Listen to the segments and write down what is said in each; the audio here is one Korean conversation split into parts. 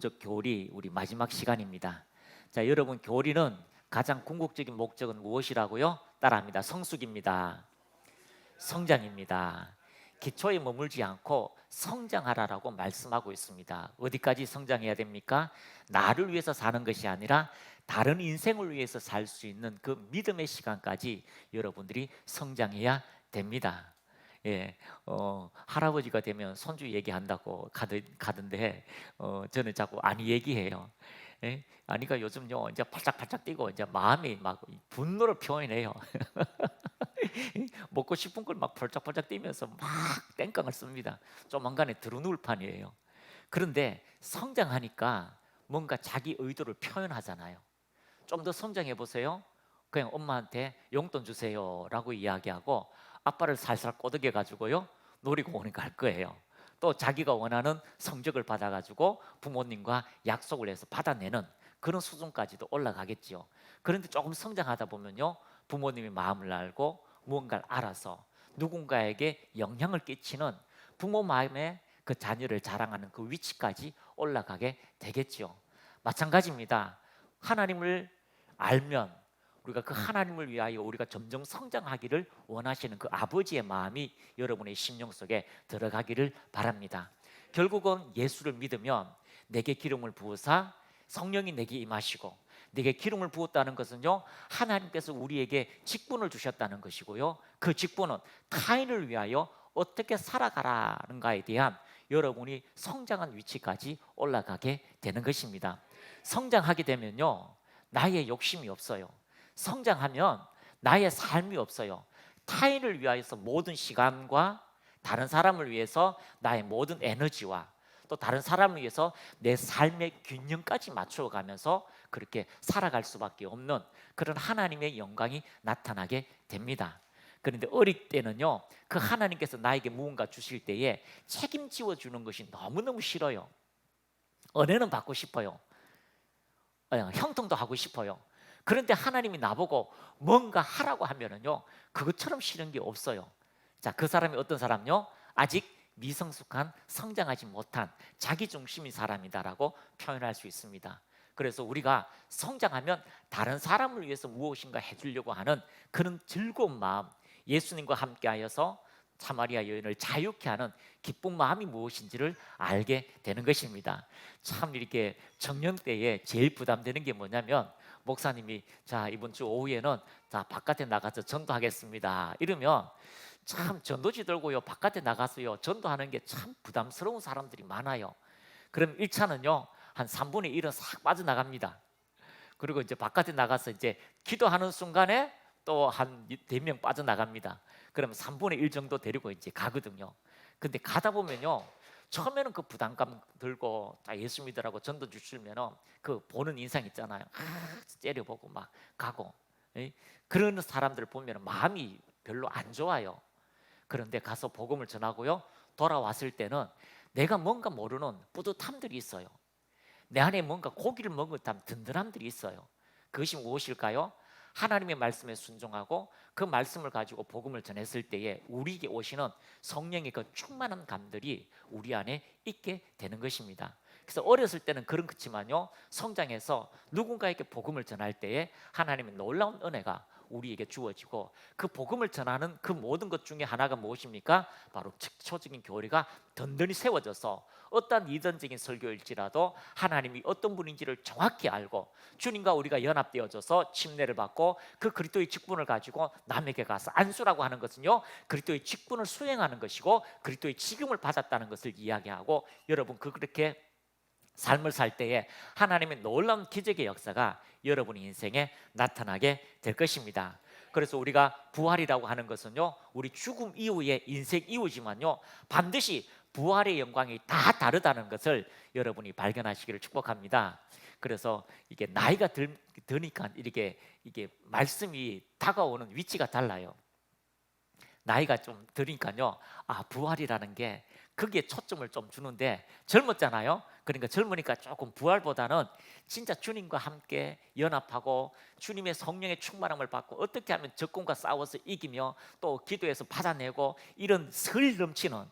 영적 교리 우리 마지막 시간입니다. 자, 여러분 교리는 가장 궁극적인 목적은 무엇이라고요? 따라합니다. 성숙입니다. 성장입니다. 기초에 머물지 않고 성장하라라고 말씀하고 있습니다. 어디까지 성장해야 됩니까? 나를 위해서 사는 것이 아니라 다른 인생을 위해서 살 수 있는 그 믿음의 시간까지 여러분들이 성장해야 됩니다. 예, 할아버지가 되면 손주 얘기한다고 가던데, 저는 자꾸 아니 얘기해요. 예? 아니가 요즘요 이제 팔짝팔짝 뛰고 이제 마음이 막 분노를 표현해요. 먹고 싶은 걸 막 펄짝펄짝 뛰면서 막 땡깡을 씁니다. 조만간에 들어누울 판이에요. 그런데 성장하니까 뭔가 자기 의도를 표현하잖아요. 좀 더 성장해 보세요. 그냥 엄마한테 용돈 주세요라고 이야기하고 아빠를 살살 꼬드겨 가지고요 놀이공원에 갈 거예요. 또 자기가 원하는 성적을 받아가지고 부모님과 약속을 해서 받아내는 그런 수준까지도 올라가겠지요. 그런데 조금 성장하다 보면요 부모님의 마음을 알고 무언가를 알아서 누군가에게 영향을 끼치는 부모 마음에 그 자녀를 자랑하는 그 위치까지 올라가게 되겠지요. 마찬가지입니다. 하나님을 알면 우리가 그 하나님을 위하여 우리가 점점 성장하기를 원하시는 그 아버지의 마음이 여러분의 심령 속에 들어가기를 바랍니다. 결국은 예수를 믿으면 내게 기름을 부으사 성령이 내게 임하시고, 내게 기름을 부었다는 것은요 하나님께서 우리에게 직분을 주셨다는 것이고요, 그 직분은 타인을 위하여 어떻게 살아가라는가에 대한 여러분이 성장한 위치까지 올라가게 되는 것입니다. 성장하게 되면요 나의 욕심이 없어요. 성장하면 나의 삶이 없어요. 타인을 위하여서 모든 시간과 다른 사람을 위해서 나의 모든 에너지와 또 다른 사람을 위해서 내 삶의 균형까지 맞춰가면서 그렇게 살아갈 수밖에 없는 그런 하나님의 영광이 나타나게 됩니다. 그런데 어릴 때는요 그 하나님께서 나에게 무언가 주실 때에 책임지어 주는 것이 너무너무 싫어요. 은혜는 받고 싶어요. 형통도 하고 싶어요. 그런데 하나님이 나보고 뭔가 하라고 하면은요 그것처럼 싫은 게 없어요. 자, 그 사람이 어떤 사람요? 아직 미성숙한 성장하지 못한 자기중심인 사람이다라고 표현할 수 있습니다. 그래서 우리가 성장하면 다른 사람을 위해서 무엇인가 해주려고 하는 그런 즐거운 마음, 예수님과 함께하여서 사마리아 여인을 자유케 하는 기쁜 마음이 무엇인지를 알게 되는 것입니다. 참 이렇게 청년 때에 제일 부담되는 게 뭐냐면 목사님이 자 이번 주 오후에는 자 바깥에 나가서 전도하겠습니다 이러면 참 전도지 들고요 바깥에 나가서요 전도하는 게 참 부담스러운 사람들이 많아요. 그럼 1차는요 한 3분의 1은 싹 빠져나갑니다. 그리고 이제 바깥에 나가서 이제 기도하는 순간에 또 한 4명 빠져나갑니다. 그러면 3분의 1 정도 데리고 이제 가거든요. 근데 가다 보면요 처음에는 그 부담감 들고 자 예수 믿으라고 전도 주시면은 그 보는 인상 있잖아요. 째려보고 막 가고, 예? 그런 사람들 보면 마음이 별로 안 좋아요. 그런데 가서 복음을 전하고요 돌아왔을 때는 내가 뭔가 모르는 뿌듯함들이 있어요. 내 안에 뭔가 고기를 먹은 듯한 든든함들이 있어요. 그것이 무엇일까요? 하나님의 말씀에 순종하고 그 말씀을 가지고 복음을 전했을 때에 우리에게 오시는 성령의 그 충만한 감들이 우리 안에 있게 되는 것입니다. 그래서 어렸을 때는 그렇지만요 성장해서 누군가에게 복음을 전할 때에 하나님의 놀라운 은혜가 우리에게 주어지고 그 복음을 전하는 그 모든 것 중에 하나가 무엇입니까? 바로 초적인 교리가 든든히 세워져서 어떠한 이전적인 설교일지라도 하나님이 어떤 분인지를 정확히 알고 주님과 우리가 연합되어져서 침례를 받고 그 그리스도의 직분을 가지고 남에게 가서 안수라고 하는 것은요 그리스도의 직분을 수행하는 것이고 그리스도의 직임을 받았다는 것을 이야기하고, 여러분 그렇게 삶을 살 때에 하나님의 놀라운 기적의 역사가 여러분의 인생에 나타나게 될 것입니다. 그래서 우리가 부활이라고 하는 것은요 우리 죽음 이후의 인생 이후지만요 반드시 부활의 영광이 다 다르다는 것을 여러분이 발견하시기를 축복합니다. 그래서 이게 나이가 드니까 이게 말씀이 다가오는 위치가 달라요. 나이가 좀 드니까요 부활이라는 게 거기에 초점을 좀 주는데 젊었잖아요. 그러니까 젊으니까 조금 부활보다는 진짜 주님과 함께 연합하고 주님의 성령의 충만함을 받고 어떻게 하면 적군과 싸워서 이기며 또 기도해서 받아내고 이런 설 넘치는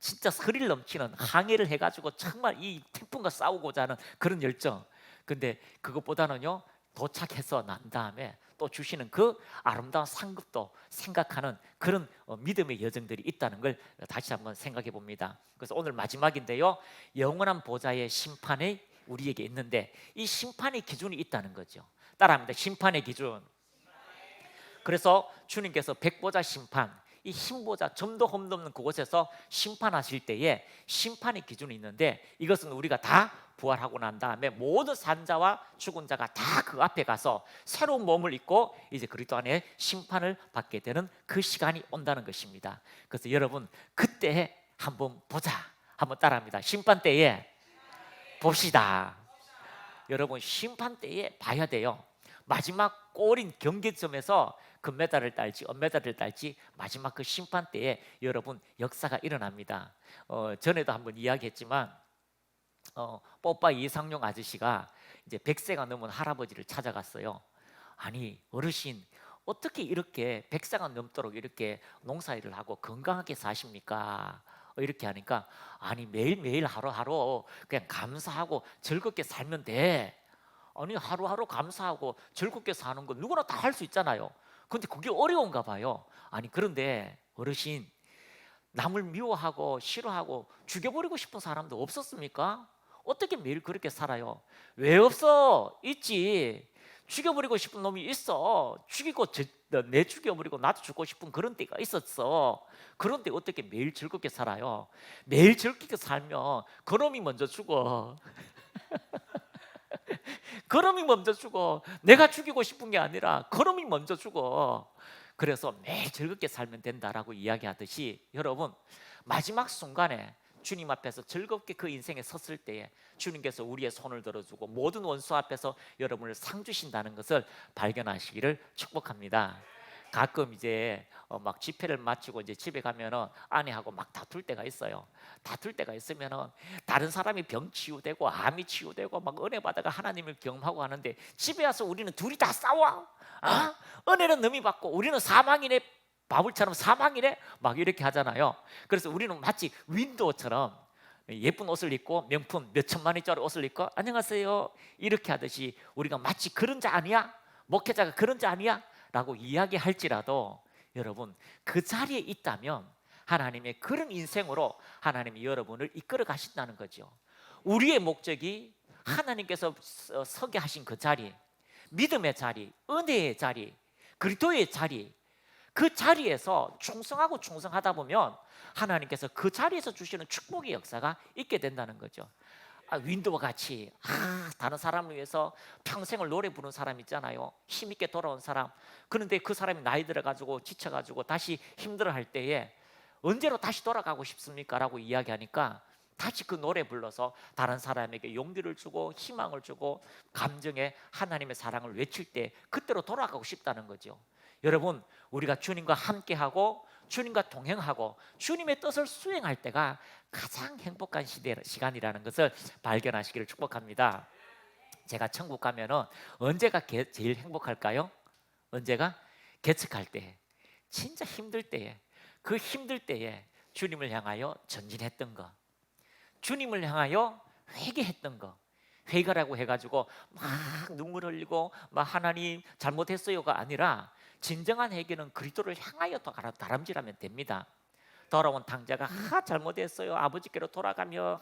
진짜 스릴 넘치는 항해를 해가지고 정말 이 태풍과 싸우고자 하는 그런 열정. 근데 그것보다는요, 도착해서 난 다음에 또 주시는 그 아름다운 상급도 생각하는 그런 믿음의 여정들이 있다는 걸 다시 한번 생각해 봅니다. 그래서 오늘 마지막인데요, 영원한 보좌의 심판이 우리에게 있는데 이 심판의 기준이 있다는 거죠. 따라합니다. 심판의 기준. 그래서 주님께서 백보자 심판, 이 흰보자 점도 험도 없는 그곳에서 심판하실 때에 심판의 기준이 있는데, 이것은 우리가 다 부활하고 난 다음에 모든 산자와 죽은 자가 다 그 앞에 가서 새로운 몸을 입고 이제 그리스도 안에 심판을 받게 되는 그 시간이 온다는 것입니다. 그래서 여러분, 그때 한번 보자. 한번 따라합니다. 심판 때에 봅시다. 여러분, 심판 때에 봐야 돼요. 마지막 골인 경계점에서 금메달을 딸지 은메달을 딸지 마지막 그 심판 때에 여러분 역사가 일어납니다. 전에도 한번 이야기했지만 뽀빠 이상용 아저씨가 이제 100세가 넘은 할아버지를 찾아갔어요. 아니 어르신, 어떻게 이렇게 100세가 넘도록 이렇게 농사일을 하고 건강하게 사십니까? 이렇게 하니까, 아니 매일매일 하루하루 그냥 감사하고 즐겁게 살면 돼. 아니 하루하루 감사하고 즐겁게 사는 거 누구나 다 할 수 있잖아요. 근데 그게 어려운가 봐요. 아니 그런데 어르신, 남을 미워하고 싫어하고 죽여버리고 싶은 사람도 없었습니까? 어떻게 매일 그렇게 살아요? 왜 없어? 있지. 죽여버리고 싶은 놈이 있어. 내 죽여버리고 나도 죽고 싶은 그런 때가 있었어. 그런데 어떻게 매일 즐겁게 살아요? 매일 즐겁게 살면 그놈이 먼저 죽어. 그놈이 먼저 죽어. 내가 죽이고 싶은 게 아니라 그놈이 먼저 죽어. 그래서 매일 즐겁게 살면 된다라고 이야기하듯이, 여러분 마지막 순간에 주님 앞에서 즐겁게 그 인생에 섰을 때에 주님께서 우리의 손을 들어주고 모든 원수 앞에서 여러분을 상 주신다는 것을 발견하시기를 축복합니다. 가끔 이제 막 집회를 마치고 이제 집에 가면은 아내하고 막 다툴 때가 있어요. 다툴 때가 있으면은 다른 사람이 병 치유되고 암이 치유되고 막 은혜 받아가 하나님을 경험하고 하는데, 집에 와서 우리는 둘이 다 싸워. 은혜는 너미 받고 우리는 사망이네, 바울처럼 사망이네, 막 이렇게 하잖아요. 그래서 우리는 마치 윈도우처럼 예쁜 옷을 입고 명품 몇 천만 원짜리 옷을 입고 안녕하세요 이렇게 하듯이, 우리가 마치 그런 자 아니야? 목회자가 그런 자 아니야? 라고 이야기할지라도 여러분, 그 자리에 있다면 하나님의 그런 인생으로 하나님이 여러분을 이끌어 가신다는 거죠. 우리의 목적이 하나님께서 서게 하신 그 자리, 믿음의 자리, 은혜의 자리, 그리스도의 자리, 그 자리에서 충성하고 충성하다 보면 하나님께서 그 자리에서 주시는 축복의 역사가 있게 된다는 거죠. 윈도와 같이 다른 사람을 위해서 평생을 노래 부르는 사람 있잖아요. 힘있게 돌아온 사람. 그런데 그 사람이 나이 들어가지고 지쳐가지고 다시 힘들어할 때에 언제로 다시 돌아가고 싶습니까? 라고 이야기하니까 다시 그 노래 불러서 다른 사람에게 용기를 주고 희망을 주고 감정에 하나님의 사랑을 외칠 때 그때로 돌아가고 싶다는 거죠. 여러분, 우리가 주님과 함께하고 주님과 동행하고 주님의 뜻을 수행할 때가 가장 행복한 시간이라는 것을 발견하시기를 축복합니다. 제가 천국 가면은 언제가 제일 행복할까요? 언제가? 개척할 때, 진짜 힘들 때에, 그 힘들 때에 주님을 향하여 전진했던 거, 주님을 향하여 회개했던 거, 회개라고 해가지고 막 눈물 흘리고 막 하나님 잘못했어요가 아니라, 진정한 회개는 그리스도를 향하여 다람쥐라면 됩니다. 돌아온 당자가 잘못했어요 아버지께로 돌아가며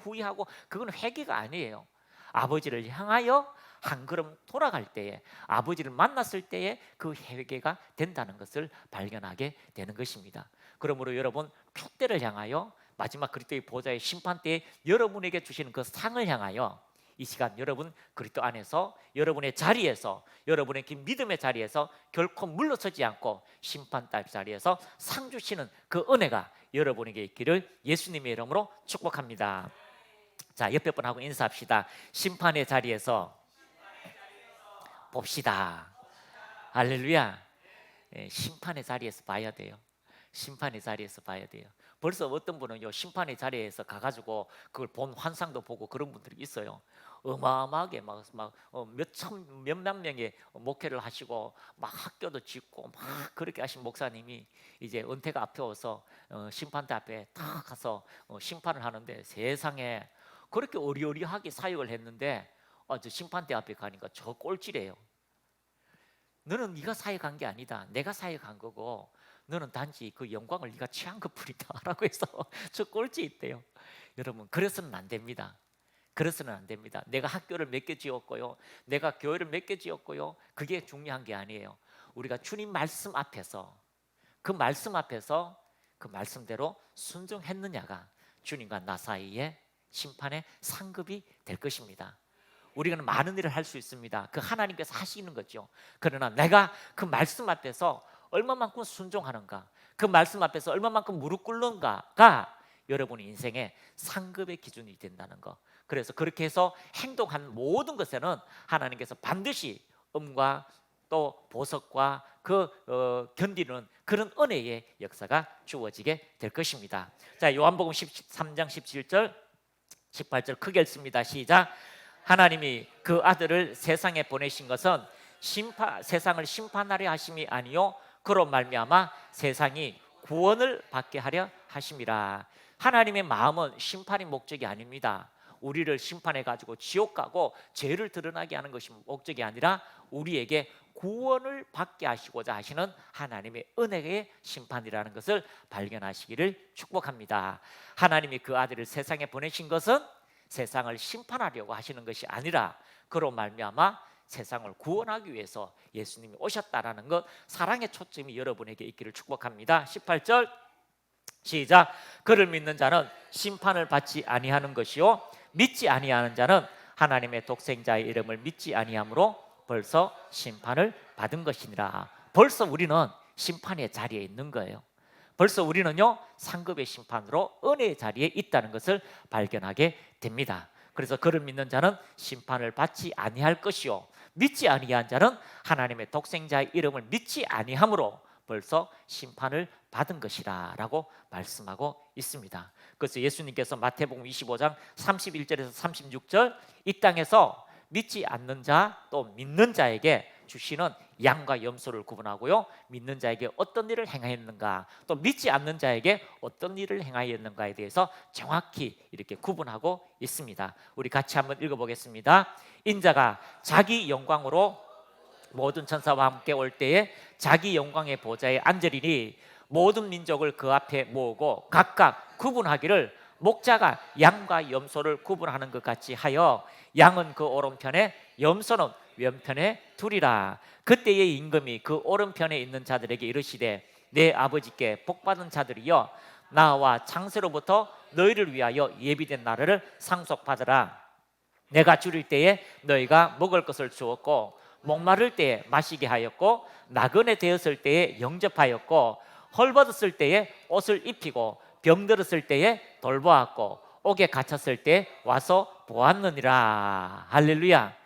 후회하고, 그건 회개가 아니에요. 아버지를 향하여 한 걸음 돌아갈 때에, 아버지를 만났을 때에 그 회개가 된다는 것을 발견하게 되는 것입니다. 그러므로 여러분, 표대를 향하여 마지막 그리스도의 보좌의 심판 때에 여러분에게 주시는 그 상을 향하여 이 시간 여러분 그리스도 안에서 여러분의 자리에서, 여러분의 긴 믿음의 자리에서 결코 물러서지 않고 심판달 자리에서 상 주시는 그 은혜가 여러분에게 있기를 예수님의 이름으로 축복합니다. 자, 옆에 분하고 인사합시다. 심판의 자리에서 봅시다. 할렐루야. 심판의 자리에서 봐야 돼요. 심판의 자리에서 봐야 돼요. 벌써 어떤 분은요, 심판의 자리에서 가가지고 그걸 본 환상도 보고 그런 분들이 있어요. 어마어마하게 몇만 명의 목회를 하시고 막 학교도 짓고 막 그렇게 하신 목사님이 이제 은퇴가 앞에 와서 심판대 앞에 딱 가서 심판을 하는데, 세상에 그렇게 어리어리하게 사역을 했는데 저 심판대 앞에 가니까 저 꼴찌래요. 너는 네가 사역한 게 아니다, 내가 사역한 거고 너는 단지 그 영광을 네가 취한 것뿐이다 라고 해서 저 꼴찌 있대요. 여러분, 그래서는 안 됩니다. 그래서는 안 됩니다. 내가 학교를 몇 개 지었고요, 내가 교회를 몇 개 지었고요, 그게 중요한 게 아니에요. 우리가 주님 말씀 앞에서, 그 말씀 앞에서 그 말씀대로 순종했느냐가 주님과 나 사이의 심판의 상급이 될 것입니다. 우리는 많은 일을 할 수 있습니다. 그 하나님께서 하시는 거죠. 그러나 내가 그 말씀 앞에서 얼마만큼 순종하는가, 그 말씀 앞에서 얼마만큼 무릎 꿇는가가 여러분의 인생의 상급의 기준이 된다는 거. 그래서 그렇게 해서 행동한 모든 것에는 하나님께서 반드시 음과 또 보석과 견디는 그런 은혜의 역사가 주어지게 될 것입니다. 자, 요한복음 13장 17절 18절 크게 읽습니다. 시작. 하나님이 그 아들을 세상에 보내신 것은 세상을 심판하려 하심이 아니요 그로 말미암아 세상이 구원을 받게 하려 하심이라. 하나님의 마음은 심판이 목적이 아닙니다. 우리를 심판해 가지고 지옥 가고 죄를 드러나게 하는 것이 목적이 아니라 우리에게 구원을 받게 하시고자 하시는 하나님의 은혜의 심판이라는 것을 발견하시기를 축복합니다. 하나님이 그 아들을 세상에 보내신 것은 세상을 심판하려고 하시는 것이 아니라 그로 말미암아 세상을 구원하기 위해서 예수님이 오셨다라는 것, 사랑의 초점이 여러분에게 있기를 축복합니다. 18절 시작. 그를 믿는 자는 심판을 받지 아니하는 것이요 믿지 아니하는 자는 하나님의 독생자의 이름을 믿지 아니하므로 벌써 심판을 받은 것이니라. 벌써 우리는 심판의 자리에 있는 거예요. 벌써 우리는요 상급의 심판으로 은혜의 자리에 있다는 것을 발견하게 됩니다. 그래서 그를 믿는 자는 심판을 받지 아니할 것이요 믿지 아니한 자는 하나님의 독생자의 이름을 믿지 아니함으로 벌써 심판을 받은 것이라 라고 말씀하고 있습니다. 그래서 예수님께서 마태복음 25장 31절에서 36절 이 땅에서 믿지 않는 자 또 믿는 자에게 주시는 양과 염소를 구분하고요, 믿는 자에게 어떤 일을 행하였는가, 또 믿지 않는 자에게 어떤 일을 행하였는가에 대해서 정확히 이렇게 구분하고 있습니다. 우리 같이 한번 읽어보겠습니다. 인자가 자기 영광으로 모든 천사와 함께 올 때에 자기 영광의 보좌에 앉으리니 모든 민족을 그 앞에 모으고 각각 구분하기를 목자가 양과 염소를 구분하는 것 같이 하여 양은 그 오른편에 염소는 왼편에 두리라. 그때의 임금이 그 오른편에 있는 자들에게 이르시되 내 아버지께 복받은 자들이여 나와 창세로부터 너희를 위하여 예비된 나라를 상속받으라. 내가 줄일 때에 너희가 먹을 것을 주었고 목마를 때에 마시게 하였고 나그네 되었을 때에 영접하였고 헐벗었을 때에 옷을 입히고 병들었을 때에 돌보았고 옥에 갇혔을 때 와서 보았느니라. 할렐루야.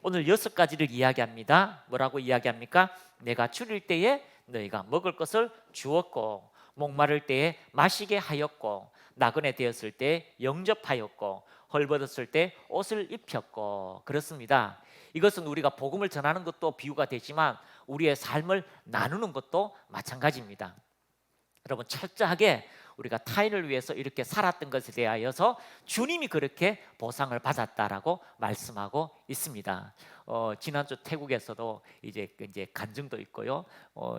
오늘 6가지를 이야기합니다. 뭐라고 이야기합니까? 내가 줄일 때에 너희가 먹을 것을 주었고 목마를 때에 마시게 하였고 나그네 되었을 때 영접하였고 헐벗었을 때 옷을 입혔고. 그렇습니다. 이것은 우리가 복음을 전하는 것도 비유가 되지만 우리의 삶을 나누는 것도 마찬가지입니다. 여러분, 철저하게 우리가 타인을 위해서 이렇게 살았던 것에 대하여서 주님이 그렇게 보상을 받았다라고 말씀하고 있습니다. 지난주 태국에서도 이제 간증도 있고요.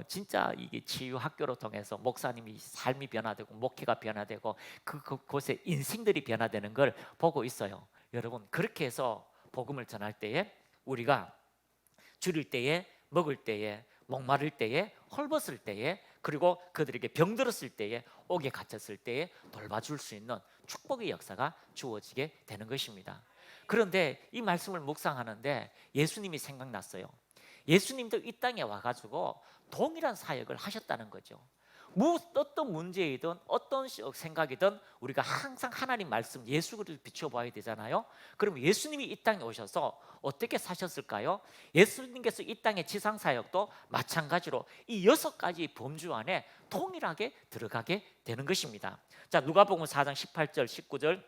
진짜 이게 치유 학교를 통해서 목사님이 삶이 변화되고 목회가 변화되고 그곳에 인생들이 변화되는 걸 보고 있어요. 여러분, 그렇게 해서 복음을 전할 때에 우리가 줄일 때에 먹을 때에 목마를 때에 헐벗을 때에 그리고 그들에게 병들었을 때에 옥에 갇혔을 때에 돌봐줄 수 있는 축복의 역사가 주어지게 되는 것입니다. 그런데 이 말씀을 묵상하는데 예수님이 생각났어요. 예수님도 이 땅에 와가지고 동일한 사역을 하셨다는 거죠. 어떤 문제이든 어떤 생각이든 우리가 항상 하나님 말씀 예수 그리스도를 비춰봐야 되잖아요. 그럼 예수님이 이 땅에 오셔서 어떻게 사셨을까요? 예수님께서 이 땅의 지상사역도 마찬가지로 이 6가지 범주 안에 동일하게 들어가게 되는 것입니다. 자, 누가복음 4장 18절 19절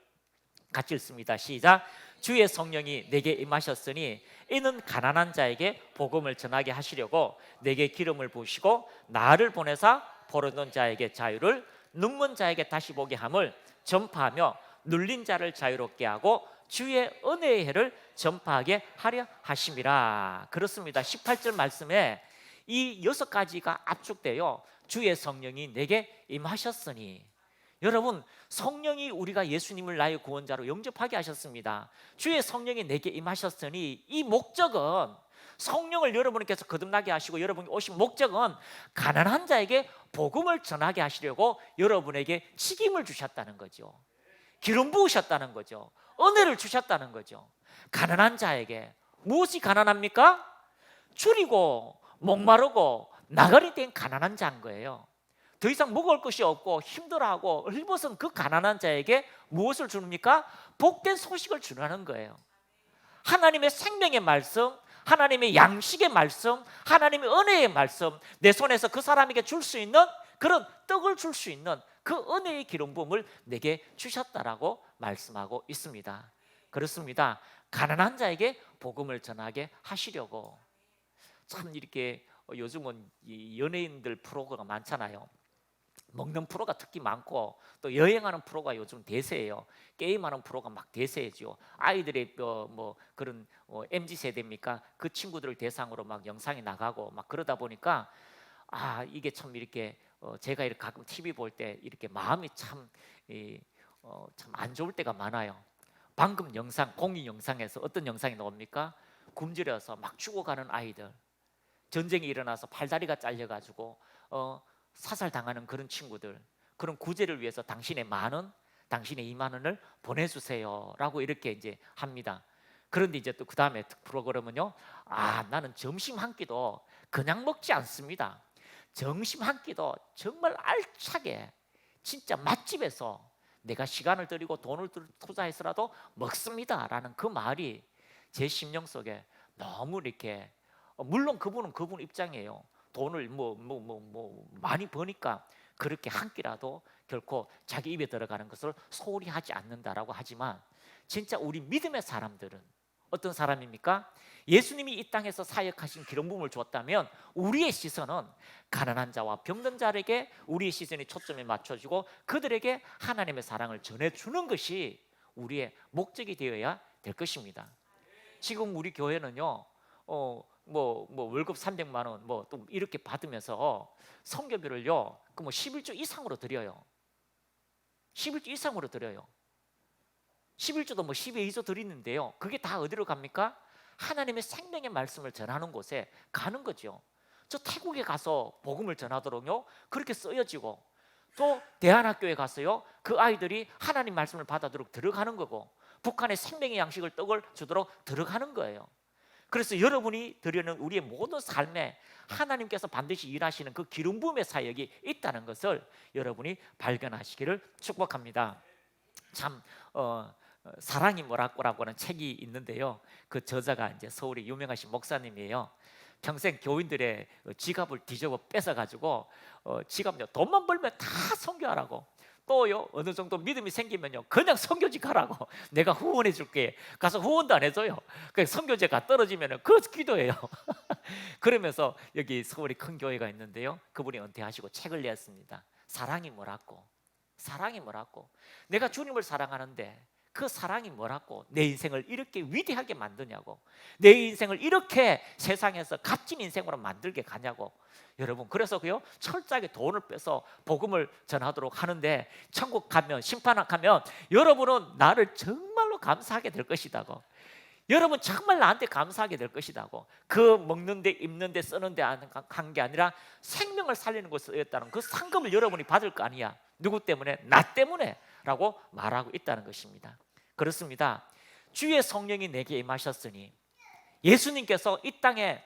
같이 읽습니다. 시작. 주의 성령이 내게 임하셨으니 이는 가난한 자에게 복음을 전하게 하시려고 내게 기름을 부으시고 나를 보내사 포로된 자에게 자유를, 눈먼 자에게 다시 보게 함을 전파하며 눌린 자를 자유롭게 하고 주의 은혜의 해를 전파하게 하려 하심이라. 그렇습니다. 18절 말씀에 이 6가지가 압축되어 주의 성령이 내게 임하셨으니, 여러분, 성령이 우리가 예수님을 나의 구원자로 영접하게 하셨습니다. 주의 성령이 내게 임하셨으니, 이 목적은, 성령을 여러분께서 거듭나게 하시고 여러분이 오신 목적은 가난한 자에게 복음을 전하게 하시려고 여러분에게 책임을 주셨다는 거죠. 기름 부으셨다는 거죠. 은혜를 주셨다는 거죠. 가난한 자에게. 무엇이 가난합니까? 줄이고 목마르고 나가리 된 가난한 자인 거예요. 더 이상 먹을 것이 없고 힘들어하고 헐벗은 그 가난한 자에게 무엇을 줍니까? 복된 소식을 주라는 거예요. 하나님의 생명의 말씀, 하나님의 양식의 말씀, 하나님의 은혜의 말씀, 내 손에서 그 사람에게 줄 수 있는 그런 떡을 줄 수 있는 그 은혜의 기름 부음을 내게 주셨다라고 말씀하고 있습니다. 그렇습니다. 가난한 자에게 복음을 전하게 하시려고. 참 이렇게 요즘은 이 연예인들 프로가 많잖아요. 먹는 프로가 특히 많고 또 여행하는 프로가 요즘 대세예요. 게임하는 프로가 막 대세죠. 아이들의 뭐 그런 MZ 세대입니까? 그 친구들을 대상으로 막 영상이 나가고 막 그러다 보니까 이게 참 이렇게 제가 이렇게 가끔 TV 볼 때 이렇게 마음이 참 안 좋을 때가 많아요. 방금 영상, 공익 영상에서 어떤 영상이 나옵니까? 굶주려서 막 죽어가는 아이들, 전쟁이 일어나서 팔다리가 잘려가지고 사살당하는 그런 친구들, 그런 구제를 위해서 당신의 10,000원, 당신의 20,000원을 보내주세요 라고 이렇게 이제 합니다. 그런데 이제 또 그 다음에 프로그램은요, 나는 점심 한 끼도 그냥 먹지 않습니다. 점심 한 끼도 정말 알차게 진짜 맛집에서 내가 시간을 들이고 돈을 투자해서라도 먹습니다 라는 그 말이 제 심령 속에 너무 이렇게, 물론 그분은 그분 입장이에요. 돈을 많이 버니까 그렇게 한 끼라도 결코 자기 입에 들어가는 것을 소홀히 하지 않는다라고 하지만, 진짜 우리 믿음의 사람들은 어떤 사람입니까? 예수님이 이 땅에서 사역하신 기름 부음을 주었다면 우리의 시선은 가난한 자와 병든 자에게 우리의 시선이 초점이 맞춰지고 그들에게 하나님의 사랑을 전해주는 것이 우리의 목적이 되어야 될 것입니다. 지금 우리 교회는요, 월급 300만 원 또 이렇게 받으면서 선교비를요, 11조 이상으로 드려요. 11조 이상으로 드려요. 11조도 12조 드리는데요, 그게 다 어디로 갑니까? 하나님의 생명의 말씀을 전하는 곳에 가는 거죠. 저 태국에 가서 복음을 전하도록요 그렇게 쓰여지고, 또 대안학교에 가서요 그 아이들이 하나님 말씀을 받아도록 들어가는 거고, 북한의 생명의 양식을 떡을 주도록 들어가는 거예요. 그래서 여러분이 드리는 우리의 모든 삶에 하나님께서 반드시 일하시는 그 기름 부음의 사역이 있다는 것을 여러분이 발견하시기를 축복합니다. 참 사랑이 뭐라고라고 하는 책이 있는데요, 그 저자가 이제 서울의 유명하신 목사님이에요. 평생 교인들의 지갑을 뒤집어 뺏어가지고 지갑요, 돈만 벌면 다 선교하라고, 또요 어느 정도 믿음이 생기면요 그냥 선교지 가라고, 내가 후원해 줄게. 가서 후원도 안 해줘요. 그 선교제가 떨어지면은 그 기도해요. 그러면서 여기 서울에 큰 교회가 있는데요, 그분이 은퇴하시고 책을 냈습니다. 사랑이 뭐라고, 사랑이 뭐라고, 내가 주님을 사랑하는데 그 사랑이 뭐라고 내 인생을 이렇게 위대하게 만드냐고, 내 인생을 이렇게 세상에서 값진 인생으로 만들게 가냐고. 여러분, 그래서 철저하게 돈을 빼서 복음을 전하도록 하는데, 천국 가면, 심판학 가면 여러분은 나를 정말로 감사하게 될 것이다고, 여러분 정말 나한테 감사하게 될 것이다고. 그 먹는데 입는데 쓰는데 한 게 아니라 생명을 살리는 것에 쓰였다는 그 상급을 여러분이 받을 거 아니야. 누구 때문에? 나 때문에 라고 말하고 있다는 것입니다. 그렇습니다. 주의 성령이 내게 임하셨으니, 예수님께서 이 땅에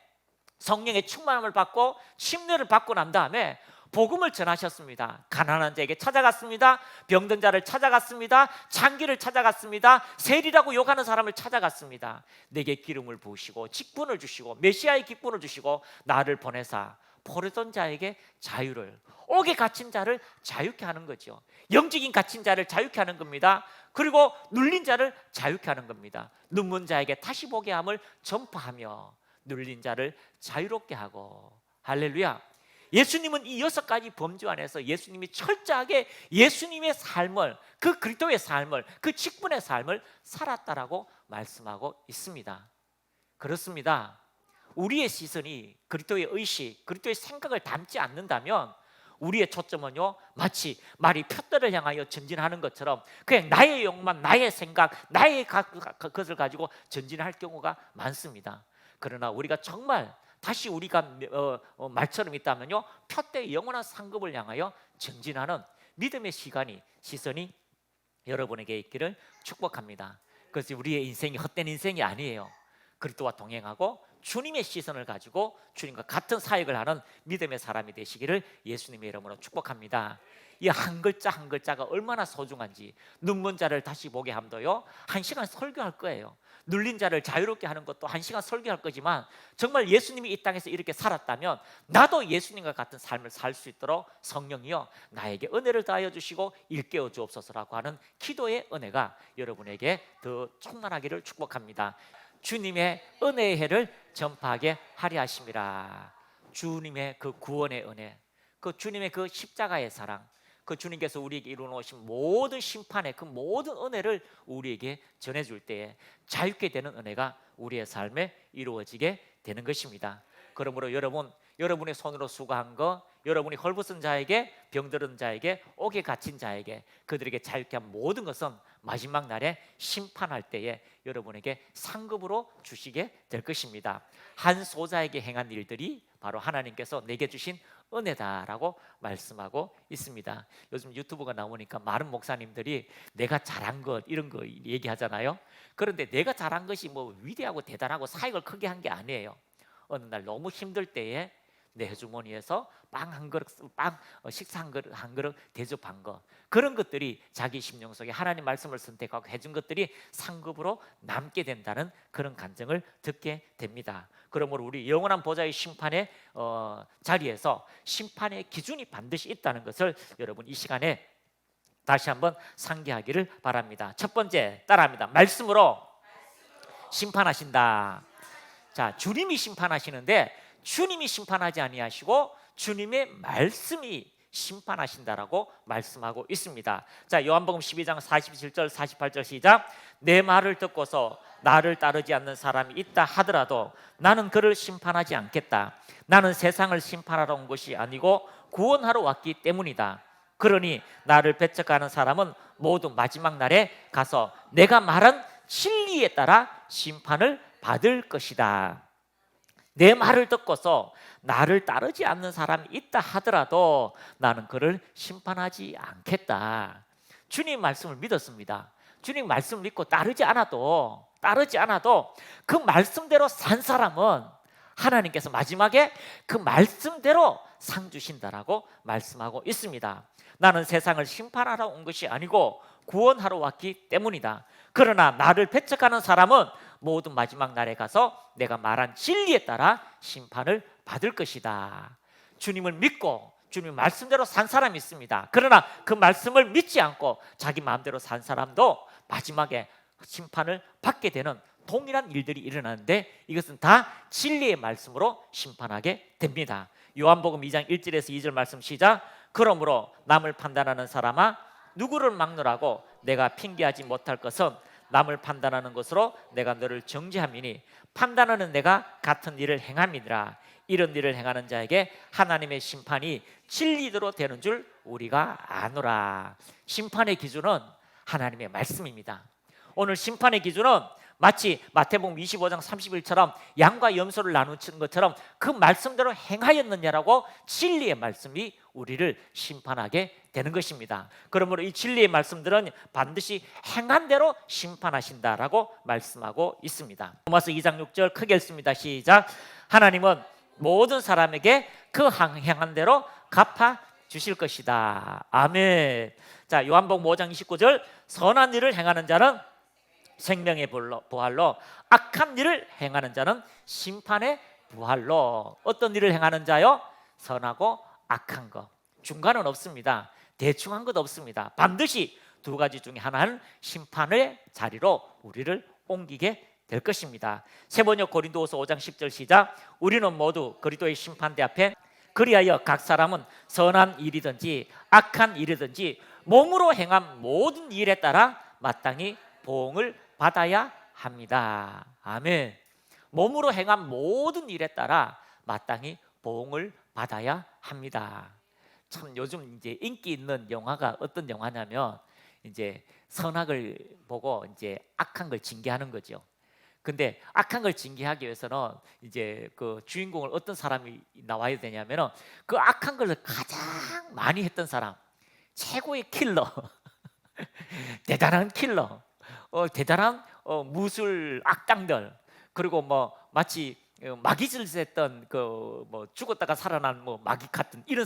성령의 충만함을 받고 침례를 받고 난 다음에 복음을 전하셨습니다. 가난한 자에게 찾아갔습니다. 병든 자를 찾아갔습니다. 장기를 찾아갔습니다. 세리라고 욕하는 사람을 찾아갔습니다. 내게 기름을 부으시고 직분을 주시고 메시아의 직분을 주시고 나를 보내사 포로된 자에게 자유를, 옥에 갇힌 자를 자유케 하는 거죠. 영적인 갇힌 자를 자유케 하는 겁니다. 그리고 눌린 자를 자유케 하는 겁니다. 눈먼 자에게 다시 보게 함을 전파하며 눌린 자를 자유롭게 하고. 할렐루야. 예수님은 이 6가지 범주 안에서 예수님이 철저하게 예수님의 삶을, 그 그리스도의 삶을, 그 직분의 삶을 살았다라고 말씀하고 있습니다. 그렇습니다. 우리의 시선이 그리스도의 의식, 그리스도의 생각을 담지 않는다면 우리의 초점은요, 마치 말이 푯대를 향하여 전진하는 것처럼 그냥 나의 욕망, 나의 생각, 나의 것을 가지고 전진할 경우가 많습니다. 그러나 우리가 정말 다시 우리가 말처럼 있다면요, 푯대의 영원한 상급을 향하여 전진하는 믿음의 시선이 여러분에게 있기를 축복합니다. 그래서 우리의 인생이 헛된 인생이 아니에요. 그리스도와 동행하고 주님의 시선을 가지고 주님과 같은 사역을 하는 믿음의 사람이 되시기를 예수님의 이름으로 축복합니다. 이 한 글자 한 글자가 얼마나 소중한지, 눈먼 자를 다시 보게 함도요 1시간 설교할 거예요. 눌린 자를 자유롭게 하는 것도 1시간 설교할 거지만, 정말 예수님이 이 땅에서 이렇게 살았다면 나도 예수님과 같은 삶을 살 수 있도록 성령이여 나에게 은혜를 다하여 주시고 일깨워 주옵소서라고 하는 기도의 은혜가 여러분에게 더 충만하기를 축복합니다. 주님의 은혜의 해를 전파하게 하리 하심이라. 주님의 그 구원의 은혜, 그 주님의 그 십자가의 사랑, 그 주님께서 우리에게 이루어놓으신 모든 심판의 그 모든 은혜를 우리에게 전해줄 때에 자유케 되는 은혜가 우리의 삶에 이루어지게 되는 것입니다. 그러므로 여러분의 손으로 수고한 거, 여러분이 헐벗은 자에게, 병들은 자에게, 옥에 갇힌 자에게, 그들에게 자유케 한 모든 것은 마지막 날에 심판할 때에 여러분에게 상급으로 주시게 될 것입니다. 한 소자에게 행한 일들이 바로 하나님께서 내게 주신 은혜다라고 말씀하고 있습니다. 요즘 유튜브가 나오니까 많은 목사님들이 내가 잘한 것 이런 거 얘기하잖아요. 그런데 내가 잘한 것이 뭐 위대하고 대단하고 사역을 크게 한 게 아니에요. 어느 날 너무 힘들 때에 내 주머니에서 식사 한 그릇 대접한 거, 그런 것들이 자기 심령 속에 하나님 말씀을 선택하고 해준 것들이 상급으로 남게 된다는 그런 간증을 듣게 됩니다. 그러므로 우리 영원한 보좌의 심판의 자리에서 심판의 기준이 반드시 있다는 것을 여러분 이 시간에 다시 한번 상기하기를 바랍니다. 첫 번째, 따라합니다. 말씀으로 심판하신다. 자, 주님이 심판하시는데 주님이 심판하지 아니하시고 주님의 말씀이 심판하신다라고 말씀하고 있습니다. 자, 요한복음 12장 47절 48절 시작. 내 말을 듣고서 나를 따르지 않는 사람이 있다 하더라도 나는 그를 심판하지 않겠다. 나는 세상을 심판하러 온 것이 아니고 구원하러 왔기 때문이다. 그러니 나를 배척하는 사람은 모두 마지막 날에 가서 내가 말한 진리에 따라 심판을 받을 것이다. 내 말을 듣고서 나를 따르지 않는 사람이 있다 하더라도 나는 그를 심판하지 않겠다. 주님 말씀을 믿었습니다. 주님 말씀을 믿고 따르지 않아도 그 말씀대로 산 사람은 하나님께서 마지막에 그 말씀대로 상 주신다라고 말씀하고 있습니다. 나는 세상을 심판하러 온 것이 아니고 구원하러 왔기 때문이다. 그러나 나를 배척하는 사람은 모든 마지막 날에 가서 내가 말한 진리에 따라 심판을 받을 것이다. 주님을 믿고 주님 말씀대로 산 사람이 있습니다. 그러나 그 말씀을 믿지 않고 자기 마음대로 산 사람도 마지막에 심판을 받게 되는 동일한 일들이 일어나는데, 이것은 다 진리의 말씀으로 심판하게 됩니다. 요한복음 2장 1절에서 2절 말씀 시작. 그러므로 남을 판단하는 사람아, 누구를 막노라고 내가 핑계하지 못할 것은 남을 판단하는 것으로 내가 너를 정죄함이니 판단하는 내가 같은 일을 행함이니라. 이런 일을 행하는 자에게 하나님의 심판이 진리대로 되는 줄 우리가 아노라. 심판의 기준은 하나님의 말씀입니다. 오늘 심판의 기준은 마치 마태복음 25장 30일처럼 양과 염소를 나누는 것처럼 그 말씀대로 행하였느냐라고 진리의 말씀이 우리를 심판하게 되는 것입니다. 그러므로 이 진리의 말씀들은 반드시 행한 대로 심판하신다라고 말씀하고 있습니다. 로마서 2장 6절 크게 읽습니다. 시작. 하나님은 모든 사람에게 그 행한 대로 갚아 주실 것이다. 아멘. 자, 요한복음 5장 29절 선한 일을 행하는 자는 생명의 부활로, 악한 일을 행하는 자는 심판의 부활로. 어떤 일을 행하는 자요? 선하고 악한 것, 중간은 없습니다. 대충 한 것 없습니다. 반드시 두 가지 중에 하나는 심판의 자리로 우리를 옮기게 될 것입니다. 세 번역 고린도후서 5장 10절 시작. 우리는 모두 그리스도의 심판대 앞에 그리하여 각 사람은 선한 일이든지 악한 일이든지 몸으로 행한 모든 일에 따라 마땅히 보응을 받아야 합니다. 아멘. 몸으로 행한 모든 일에 따라 마땅히 보응을 받아야 합니다. 참 요즘 이제 인기 있는 영화가 어떤 영화냐면 이제 선악을 보고 이제 악한 걸 징계하는 거죠. 근데 악한 걸 징계하기 위해서는 이제 그 주인공을 어떤 사람이 나와야 되냐면은 그 악한 걸 가장 많이 했던 사람, 최고의 킬러, 대단한 킬러, 대단한 무술 악당들, 그리고 뭐 마치 마귀짓을 했던 그 뭐 죽었다가 살아난 뭐 마귀 같은 이런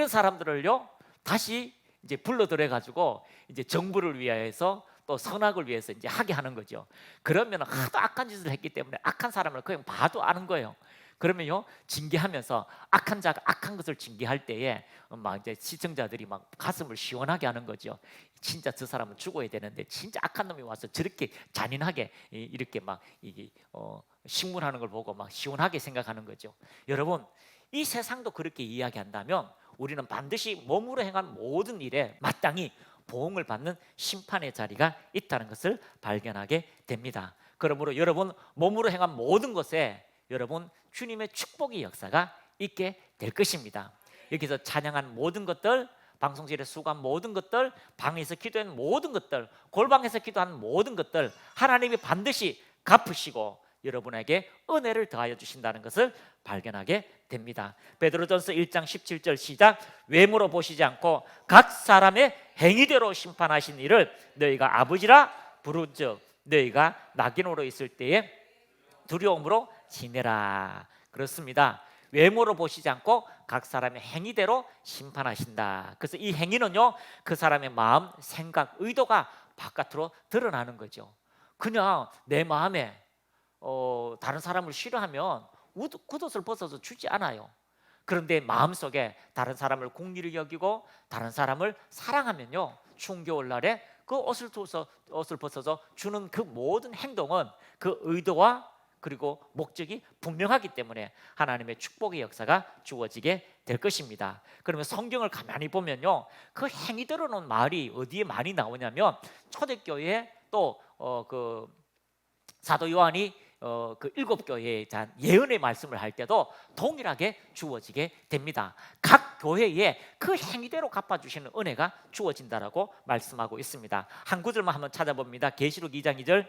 사람들을요 다시 이제 불러들여 가지고 이제 정부를 위하여서 또 선악을 위해서 이제 하게 하는 거죠. 그러면 하도 악한 짓을 했기 때문에 악한 사람을 그냥 봐도 아는 거예요. 그러면요 징계하면서 악한 자가 악한 것을 징계할 때에 막 이제 시청자들이 막 가슴을 시원하게 하는 거죠. 진짜 저 사람은 죽어야 되는데 진짜 악한 놈이 와서 저렇게 잔인하게 이렇게 막 신문하는 걸 보고 막 시원하게 생각하는 거죠. 여러분 이 세상도 그렇게 이야기한다면 우리는 반드시 몸으로 행한 모든 일에 마땅히 보응을 받는 심판의 자리가 있다는 것을 발견하게 됩니다. 그러므로 여러분 몸으로 행한 모든 것에 여러분 주님의 축복의 역사가 있게 될 것입니다. 여기서 찬양한 모든 것들, 방송실에 수고한 모든 것들, 방에서 기도한 모든 것들, 골방에서 기도한 모든 것들 하나님이 반드시 갚으시고 여러분에게 은혜를 더하여 주신다는 것을 발견하게 됩니다. 베드로전서 1장 17절 시작. 외모로 보시지 않고 각 사람의 행위대로 심판하신 이를 너희가 아버지라 부른즉 너희가 낙인으로 있을 때에 두려움으로 지내라. 그렇습니다. 외모로 보시지 않고 각 사람의 행위대로 심판하신다. 그래서 이 행위는요 그 사람의 마음, 생각, 의도가 바깥으로 드러나는 거죠. 그냥 내 마음에 다른 사람을 싫어하면 겉옷을 벗어서 주지 않아요. 그런데 마음속에 다른 사람을 공의를 여기고 다른 사람을 사랑하면요 추운 겨울날에 그 옷을 벗어서 주는 그 모든 행동은 그 의도와 그리고 목적이 분명하기 때문에 하나님의 축복의 역사가 주어지게 될 것입니다. 그러면 성경을 가만히 보면요 그 행위대로는 말이 어디에 많이 나오냐면 초대교회에 또 그 사도 요한이 그 7교회에 대한 예언의 말씀을 할 때도 동일하게 주어지게 됩니다. 각 교회에 그 행위대로 갚아주시는 은혜가 주어진다라고 말씀하고 있습니다. 한 구절만 한번 찾아봅니다. 계시록 2장 2절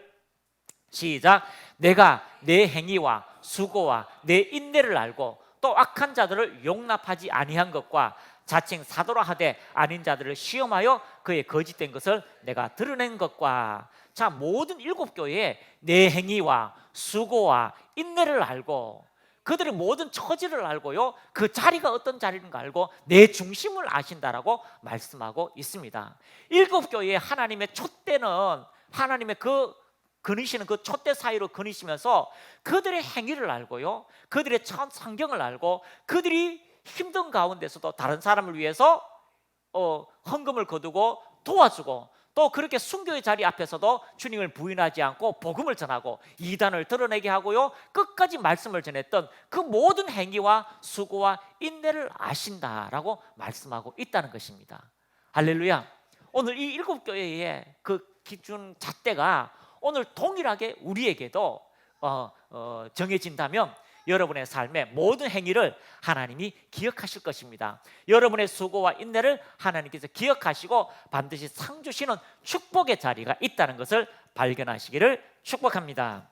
시작. 내가 내 행위와 수고와 내 인내를 알고 또 악한 자들을 용납하지 아니한 것과 자칭 사도라 하되 아닌 자들을 시험하여 그의 거짓된 것을 내가 드러낸 것과. 자, 모든 7교회에 내 행위와 수고와 인내를 알고 그들의 모든 처지를 알고요 그 자리가 어떤 자리인가 알고 내 중심을 아신다라고 말씀하고 있습니다. 7교회에 하나님의 촛대는 하나님의 그 그니시는 그 촛대 사이로 그니시면서 그들의 행위를 알고요 그들의 참 상경을 알고 그들이 힘든 가운데서도 다른 사람을 위해서 헌금을 거두고 도와주고 또 그렇게 순교의 자리 앞에서도 주님을 부인하지 않고 복음을 전하고 이단을 드러내게 하고요 끝까지 말씀을 전했던 그 모든 행위와 수고와 인내를 아신다라고 말씀하고 있다는 것입니다. 할렐루야. 오늘 이 7교회의 그 기준 잣대가 오늘 동일하게 우리에게도 정해진다면 여러분의 삶의 모든 행위를 하나님이 기억하실 것입니다. 여러분의 수고와 인내를 하나님께서 기억하시고 반드시 상 주시는 축복의 자리가 있다는 것을 발견하시기를 축복합니다.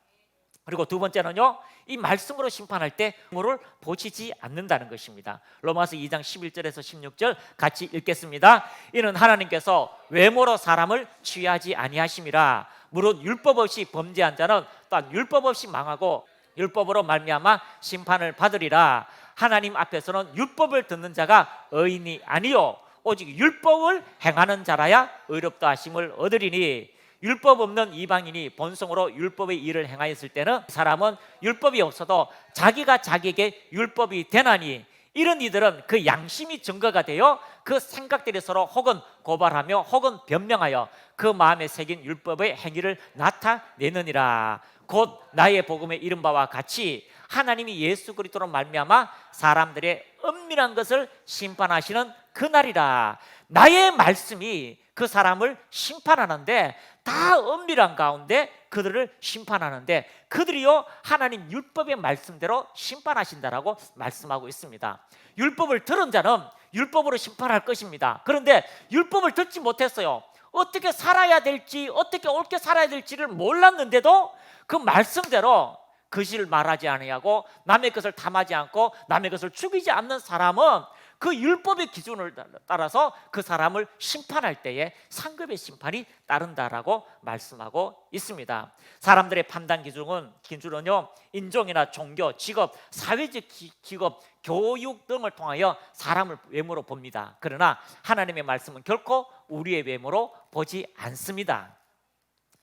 그리고 두 번째는요 이 말씀으로 심판할 때 외모를 보시지 않는다는 것입니다. 로마서 2장 11절에서 16절 같이 읽겠습니다. 이는 하나님께서 외모로 사람을 취하지 아니하심이라. 물론 율법 없이 범죄한 자는 또한 율법 없이 망하고 율법으로 말미암아 심판을 받으리라. 하나님 앞에서는 율법을 듣는 자가 의인이 아니요 오직 율법을 행하는 자라야 의롭다 하심을 얻으리니. 율법 없는 이방인이 본성으로 율법의 일을 행하였을 때는 사람은 율법이 없어도 자기가 자기에게 율법이 되나니 이런 이들은 그 양심이 증거가 되어 그 생각들이 서로 혹은 고발하며 혹은 변명하여 그 마음에 새긴 율법의 행위를 나타내느니라. 곧 나의 복음에 이른 바와 같이 하나님이 예수 그리스도로 말미암아 사람들의 은밀한 것을 심판하시는 그날이라. 나의 말씀이 그 사람을 심판하는데, 다 은밀한 가운데 그들을 심판하는데, 그들이요 하나님 율법의 말씀대로 심판하신다라고 말씀하고 있습니다. 율법을 들은 자는 율법으로 심판할 것입니다. 그런데 율법을 듣지 못했어요. 어떻게 살아야 될지, 어떻게 옳게 살아야 될지를 몰랐는데도 그 말씀대로 거짓을 말하지 아니하고 남의 것을 탐하지 않고 남의 것을 죽이지 않는 사람은 그 율법의 기준을 따라서 그 사람을 심판할 때에 상급의 심판이 따른다라고 말씀하고 있습니다. 사람들의 판단 기준은요, 인종이나 종교, 직업, 사회적 직업, 교육 등을 통하여 사람을 외모로 봅니다. 그러나 하나님의 말씀은 결코 우리의 외모로 보지 않습니다.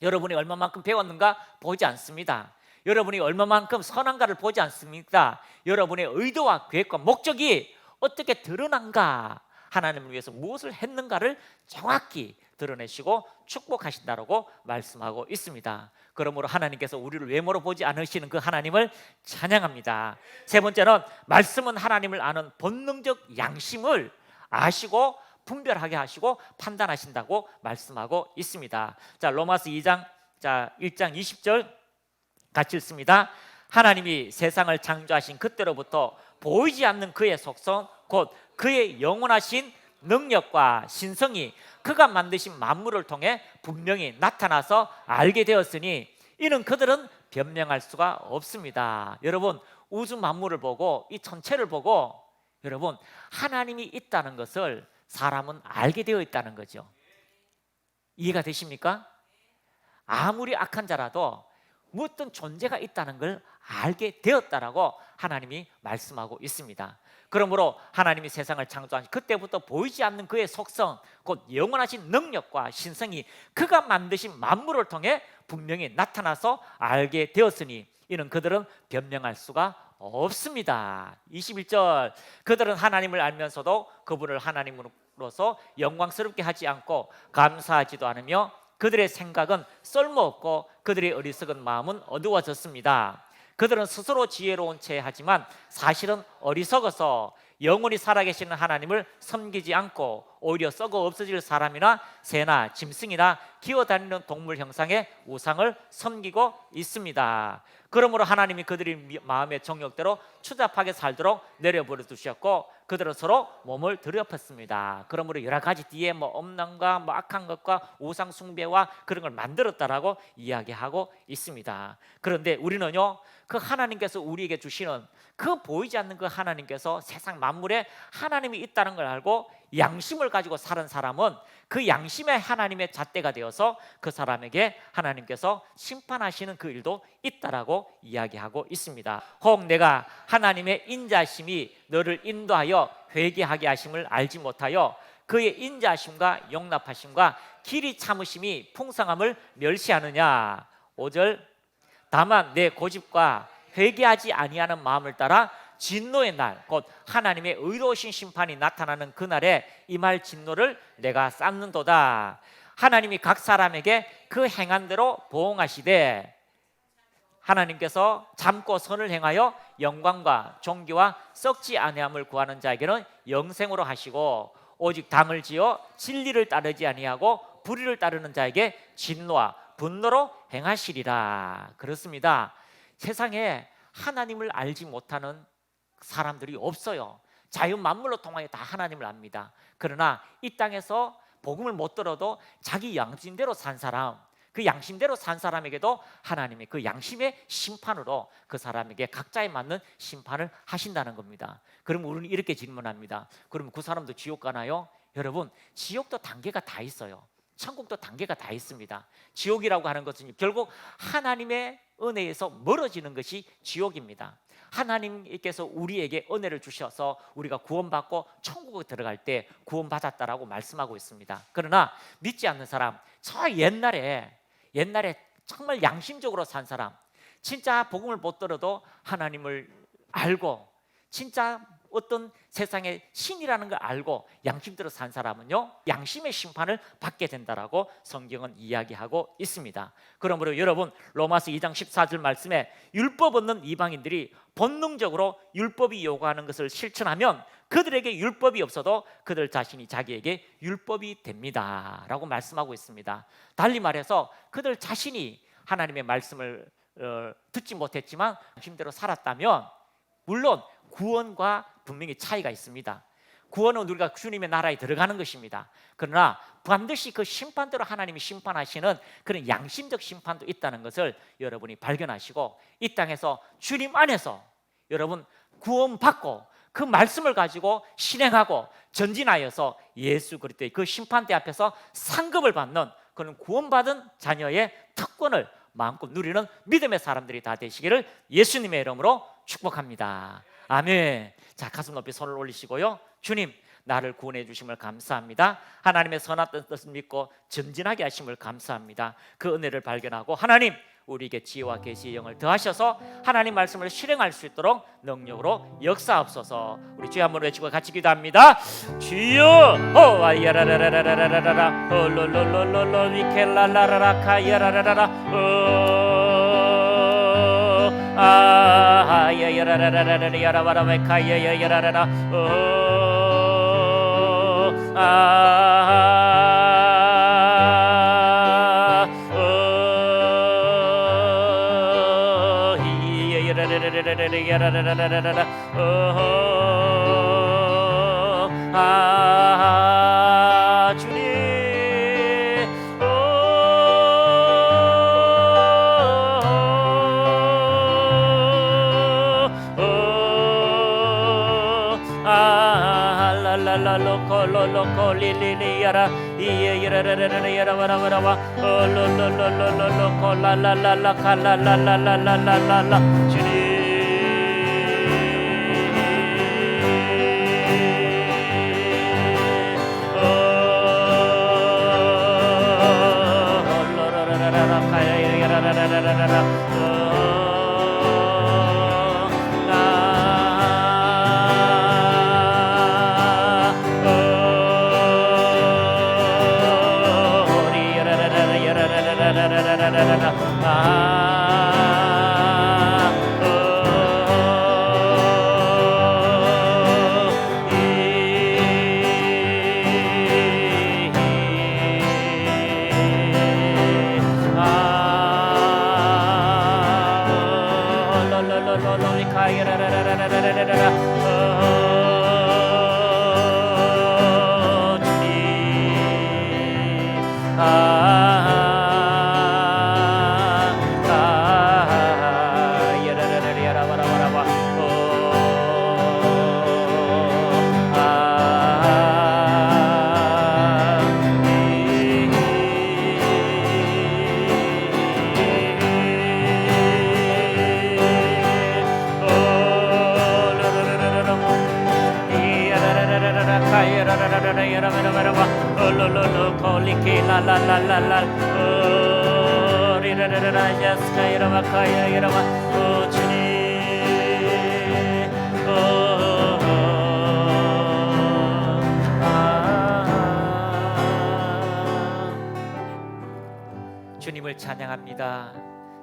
여러분이 얼마만큼 배웠는가 보지 않습니다. 여러분이 얼마만큼 선한가를 보지 않습니다. 여러분의 의도와 계획과 목적이 어떻게 드러난가, 하나님을 위해서 무엇을 했는가를 정확히 드러내시고 축복하신다라고 말씀하고 있습니다. 그러므로 하나님께서 우리를 외모로 보지 않으시는 그 하나님을 찬양합니다. 세 번째는 말씀은 하나님을 아는 본능적 양심을 아시고 분별하게 하시고 판단하신다고 말씀하고 있습니다. 자, 로마서 2장 1장 20절 같이 읽습니다. 하나님이 세상을 창조하신 그때로부터 보이지 않는 그의 속성, 곧 그의 영원하신 능력과 신성이 그가 만드신 만물을 통해 분명히 나타나서 알게 되었으니 이는 그들은 변명할 수가 없습니다. 여러분, 우주 만물을 보고 이 천체를 보고 여러분, 하나님이 있다는 것을 사람은 알게 되어 있다는 거죠. 이해가 되십니까? 아무리 악한 자라도 어떤 존재가 있다는 걸 알게 되었다라고 하나님이 말씀하고 있습니다. 그러므로 하나님이 세상을 창조하신 그때부터 보이지 않는 그의 속성, 곧 영원하신 능력과 신성이 그가 만드신 만물을 통해 분명히 나타나서 알게 되었으니 이는 그들은 변명할 수가 없습니다. 21절, 그들은 하나님을 알면서도 그분을 하나님으로서 영광스럽게 하지 않고 감사하지도 않으며 그들의 생각은 쓸모없고 그들의 어리석은 마음은 어두워졌습니다. 그들은 스스로 지혜로운 체 하지만 사실은 어리석어서 영원히 살아계시는 하나님을 섬기지 않고 오히려 썩어 없어질 사람이나 새나 짐승이나 기어다니는 동물 형상의 우상을 섬기고 있습니다. 그러므로 하나님이 그들의 마음의 정욕대로 추잡하게 살도록 내려버려 두셨고 그들은 서로 몸을 더럽혔습니다. 그러므로 여러 가지 뒤에 없는가 악한 것과 우상 숭배와 그런 걸 만들었다라고 이야기하고 있습니다. 그런데 우리는요, 그 하나님께서 우리에게 주시는 그 보이지 않는 그 하나님께서 세상 만물에 하나님이 있다는 걸 알고 양심을 가지고 사는 사람은 그 양심의 하나님의 잣대가 되어서 그 사람에게 하나님께서 심판하시는 그 일도 있다라고 이야기하고 있습니다. 혹 내가 하나님의 인자심이 너를 인도하여 회개하게 하심을 알지 못하여 그의 인자심과 용납하심과 길이 참으심이 풍성함을 멸시하느냐. 5절, 다만 내 고집과 회개하지 아니하는 마음을 따라 진노의 날, 곧 하나님의 의로우신 심판이 나타나는 그날에 임할 진노를 내가 쌓는도다. 하나님이 각 사람에게 그 행한 대로 보응하시되 하나님께서 참고 선을 행하여 영광과 존귀와 썩지 아니함을 구하는 자에게는 영생으로 하시고 오직 당을 지어 진리를 따르지 아니하고 불의를 따르는 자에게 진노와 분노로 행하시리라. 그렇습니다. 세상에 하나님을 알지 못하는 사람들이 없어요. 자연 만물로 통하여 다 하나님을 압니다. 그러나 이 땅에서 복음을 못 들어도 자기 양심대로 산 사람, 그 양심대로 산 사람에게도 하나님이 그 양심의 심판으로 그 사람에게 각자에 맞는 심판을 하신다는 겁니다. 그럼 우리는 이렇게 질문합니다. 그러면 그 사람도 지옥 가나요? 여러분, 지옥도 단계가 다 있어요. 천국도 단계가 다 있습니다. 지옥이라고 하는 것은 결국 하나님의 은혜에서 멀어지는 것이 지옥입니다. 하나님께서 우리에게 은혜를 주셔서 우리가 구원받고 천국에 들어갈 때 구원받았다라고 말씀하고 있습니다. 그러나 믿지 않는 사람, 저 옛날에 정말 양심적으로 산 사람, 진짜 복음을 못 들어도 하나님을 알고 진짜 어떤 세상의 신이라는 걸 알고 양심대로 산 사람은요, 양심의 심판을 받게 된다라고 성경은 이야기하고 있습니다. 그러므로 여러분, 로마서 2장 14절 말씀에 율법 없는 이방인들이 본능적으로 율법이 요구하는 것을 실천하면 그들에게 율법이 없어도 그들 자신이 자기에게 율법이 됩니다 라고 말씀하고 있습니다. 달리 말해서 그들 자신이 하나님의 말씀을 듣지 못했지만 양심대로 살았다면, 물론 구원과 분명히 차이가 있습니다. 구원은 우리가 주님의 나라에 들어가는 것입니다. 그러나 반드시 그 심판대로 하나님이 심판하시는 그런 양심적 심판도 있다는 것을 여러분이 발견하시고, 이 땅에서 주님 안에서 여러분 구원받고 그 말씀을 가지고 실행하고 전진하여서 예수 그리스도의 그 심판대 앞에서 상급을 받는 그런 구원받은 자녀의 특권을 마음껏 누리는 믿음의 사람들이 다 되시기를 예수님의 이름으로 축복합니다. 아멘. 자, 가슴 높이 손을 올리시고요, 주님, 나를 구원해 주심을 감사합니다. 하나님의 선한 뜻을 믿고 전진하게 하심을 감사합니다. 그 은혜를 발견하고 하나님, 우리에게 지혜와 계시의 영을 더하셔서 하나님 말씀을 실행할 수 있도록 능력으로 역사하옵소서. 우리 주여 한번 외치고 같이 기도합니다. 주여 호아야라라라라라라라 홀롤롤롤롤 위켈라라라카야라라라 아야야라라라라라라바라바카야야라라라 주님을 찬양합니다.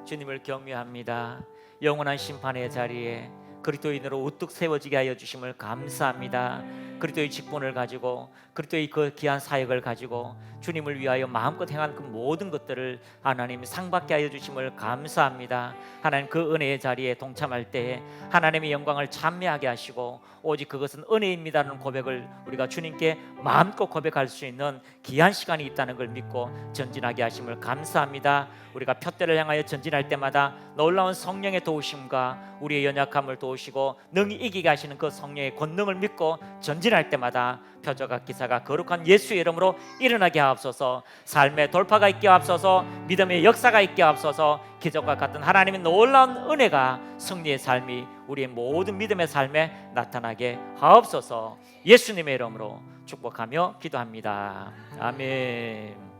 주님을 경외합니다. 영원한 심판의 자리에 그리스도인으로 우뚝 세워지게 하여 주심을 감사합니다. 그리스도의 직분을 가지고 그리스도의 그 귀한 사역을 가지고 주님을 위하여 마음껏 행한 그 모든 것들을 하나님 상받게 하여 주심을 감사합니다. 하나님, 그 은혜의 자리에 동참할 때에 하나님의 영광을 찬미하게 하시고 오직 그것은 은혜입니다라는 고백을 우리가 주님께 마음껏 고백할 수 있는 귀한 시간이 있다는 걸 믿고 전진하게 하심을 감사합니다. 우리가 표대를 향하여 전진할 때마다 놀라운 성령의 도우심과 우리의 연약함을 도우시고 능히 이기게 하시는 그 성령의 권능을 믿고 전진할 때마다 표적과 기사가 거룩한 예수의 이름으로 일어나게 하옵소서. 삶의 돌파가 있게 하옵소서. 믿음의 역사가 있게 하옵소서. 기적과 같은 하나님의 놀라운 은혜가 승리의 삶이 우리의 모든 믿음의 삶에 나타나게 하옵소서. 예수님의 이름으로 축복하며 기도합니다. 아멘.